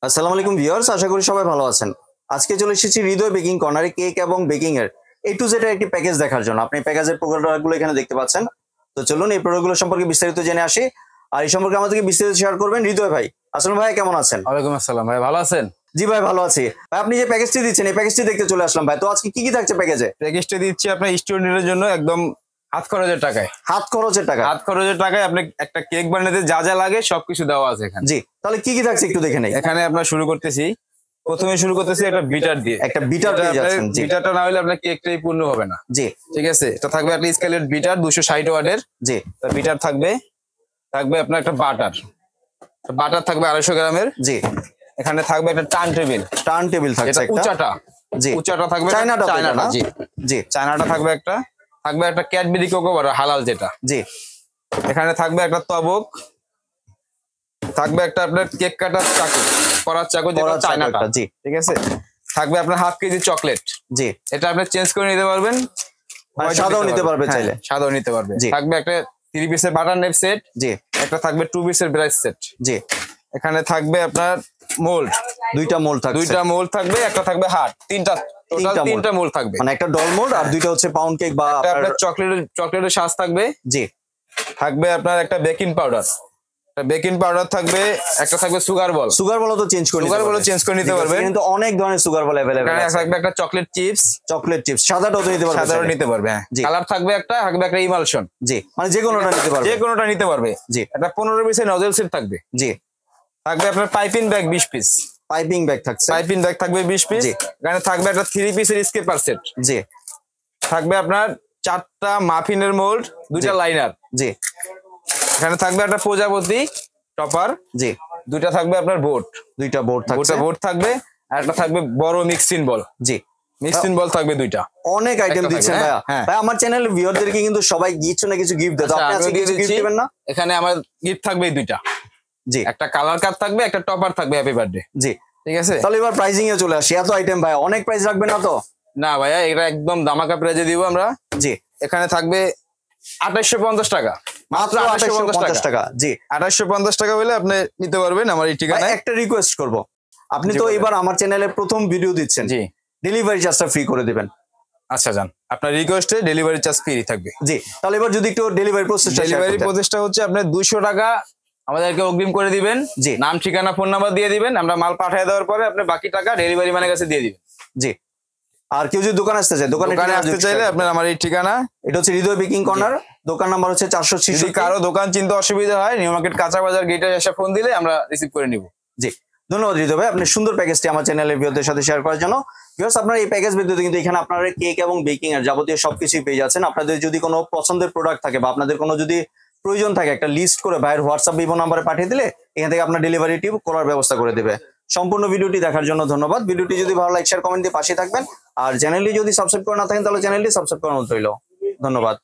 আসসালামু আলাইকুম ভিউয়ার্স, আশা করি সবাই ভালো আছেন। আজকে চলে এসেছি হৃদয় বেকিং কর্নারে কেক এবং বেকিং এর A to Z এর একটি প্যাকেজ দেখার জন্য। আপনি প্যাকেজের প্রোডাক্টগুলো এখানে দেখতে পাচ্ছেন। তো চলুন এই প্রোডাক্টগুলো সম্পর্কে বিস্তারিত জেনে আসি। আর এই সম্পর্কে আমাদেরকে বিস্তারিত শেয়ার করবেন হৃদয় ভাই। আসসালামু ভাই, কেমন আছেন? ওয়ালাইকুম আসসালাম ভাই, ভালো আছেন? জি ভাই, ভালো আছি। ভাই আপনি যে প্যাকেজটি দিচ্ছেন এই প্যাকেজটি দেখতে চলে আসলাম ভাই। তো আজকে কি কি থাকছে প্যাকেজে? প্যাকেজটা দিচ্ছি আপনার স্টুডেন্টের জন্য একদম হাত খরচের টাকায়। হাত খরচের টাকা? হাত খরচের টাকায় আপনি একটা কেক বানাতে যা যা লাগে সবকিছু দেওয়া আছে এখানে। জি, তাহলে কি কি থাকছে একটু দেখে নেই। এখানে আপনার শুরু করতেছি, প্রথমে শুরু করতেছি একটা বিটার দিয়ে। একটা বিটার দিয়ে যাচ্ছেন? জি। বিটারটা না হলে আপনার কেকটাই পূর্ণ হবে না। জি, ঠিক আছে। এটা থাকবে একটা স্কেলের বিটার 260 ওয়াটের। জি। বিটার থাকবে আপনার একটা বাটার থাকবে 250 গ্রামের। জি। এখানে থাকবে একটা টার্ন টেবিল থাকছে একটা। উচ্চাটা। জি, উচ্চাটা থাকবে চায়নাটা। জি জি, চায়নাটা থাকবে একটা ক্যাডবেরি কোকো বাটার হালাল যেটা। জি। এখানে থাকবে একটা তবক, থাকবে একটা আপনার কেক কাটার চাকু, করার চাকু যেটা চায়নাটা। জি, ঠিক আছে। থাকবে আপনার হাফ কেজি চকলেট। জি। এটা আপনি চেঞ্জ করে নিতে পারবেন, সাদাও নিতে পারবে চাইলে। সাদাও নিতে পারবে। জি। থাকবে একটা 3 পিসের বাটার নেপ সেট। জি। একটা থাকবে 2 পিসের ব্রাইস সেট। জি। এখানে থাকবে আপনার মোল্ড, দুইটা মোল্ড থাকবে, একটা থাকবে হার্ট, তিনটা মোল্ড থাকবে। মানে একটা ডল মোল্ড আর দুইটা হচ্ছে পাউন্ড কেক বা আপনার চকলেটের সাজ থাকবে। জি। থাকবে আপনার একটা বেকিং পাউডার, থাকবে, একটা থাকবে সুগার বল তো চেঞ্জ করে নিতে পারবে। কিন্তু অনেক ধরনের সুগার বল अवेलेबल আছে। থাকবে একটা চকলেট চিপস, সাদাটাও তো নিতে পারবে। হ্যাঁ। কালার থাকবে একটা ইমালশন। জি, মানে যে কোনোটা নিতে পারবে। জি। একটা 15 পিসের নজল সেট থাকবে। জি। থাকবে আপনার piping bag 20 piece. Piping bag থাকবে 20 পিস। এখানে থাকবে একটা 3 পিসের স্কেপার সেট। জি। থাকবে আপনার 4টা মাফিনের মোল্ড, 2টা লাইনার। জি। এখানে থাকবে একটা প্রজাপতি টপার। জি। দুইটা থাকবে আপনার দুইটা বোর্ড থাকবে। আর একটা থাকবে বড় মিক্সিং বল। জি। মিক্সিং বল থাকবে দুইটা। অনেক আইটেম দিচ্ছেন ভাইয়া। ভাই আমার চ্যানেলের ভিউয়ারদেরকে কিন্তু সবাই কিছু না কিছু গিফট দেয়। তো আপনি আজকে কিছু গিফট দিবেন না? এখানে আমার গিফট থাকবে এই দুইটা। জি। একটা কালার কার্ড থাকবে, একটা টপার থাকবে, হ্যাপি বার্থডে। জি, ঠিক আছে। তাহলে এবার প্রাইসিং এ চলে আসি। এত আইটেম ভাই, অনেক প্রাইস রাখবেন না তো? না ভাইয়া, এটা একদম দামাকা প্রাইজে দিব আমরা। জি। এখানে থাকবে 2850 টাকা, মাত্র 2850 টাকা। জি, 2850 টাকা হলে আপনি নিতে পারবেন আমার এই ঠিকানায়। একটা রিকোয়েস্ট করব, আপনি তো এবার আমার চ্যানেলে প্রথম ভিডিও দিচ্ছেন। জি। ডেলিভারি চার্জটা ফ্রি করে দিবেন। আচ্ছা যান, আপনার রিকোয়েস্টে ডেলিভারি চার্জ ফ্রি থাকবে। জি, তাহলে এবার যদি একটু ডেলিভারি প্রসেসটা হচ্ছে আপনার 200 টাকা আমাদেরকে অগ্রিম করে দিবেন। জি। নাম, ঠিকানা, ফোন নাম্বার দিয়ে দিবেন। আমরা মাল পাঠিয়ে দেওয়ার পরে আপনি বাকি টাকা ডেলিভারি ম্যানের কাছে দিয়ে দিবেন। জি। আর কেউ যদি দোকানে আসতে চায়, দোকানে আসতে চাইলে আপনার আমার এই ঠিকানা, এটা হচ্ছে হৃদয় বেকিং কর্নার, দোকান নাম্বার হচ্ছে 466। যদি কারো দোকান চিনতে অসুবিধা হয়, নিউ মার্কেট কাঁচা বাজার গেটে এসে ফোন দিলে আমরা রিসিভ করে নিব। জি, ধন্যবাদ হৃদয় ভাই, আপনি সুন্দর প্যাকেজটি আমার চ্যানেলের ভিউয়ারদের সাথে শেয়ার করার জন্য। ভিউয়ার্স, আপনারা এই প্যাকেজ ভিডিওতে কিন্তু এখানে আপনারা কেক এবং বেকিং এর যাবতীয় সবকিছুই পেয়ে যাচ্ছেন। আপনাদের যদি কোনো পছন্দের প্রোডাক্ট থাকে বা আপনাদের কোনো যদি প্রয়োজন থাকে, একটা লিস্ট করে ভাইয়ের হোয়াটসঅ্যাপ বিবো নাম্বারে পাঠিয়ে দিলে এখান থেকে আপনার ডেলিভারিটি করার ব্যবস্থা করে দেবে। সম্পূর্ণ ভিডিওটি দেখার জন্য ধন্যবাদ। ভিডিওটি যদি ভালো লাইক, শেয়ার, কমেন্ট দিয়ে পাশে থাকবেন। আর চ্যানেলটি যদি সাবস্ক্রাইব করে না থাকেন তাহলে চ্যানেলটি সাবস্ক্রাইব করার অনুরোধ রইল। ধন্যবাদ।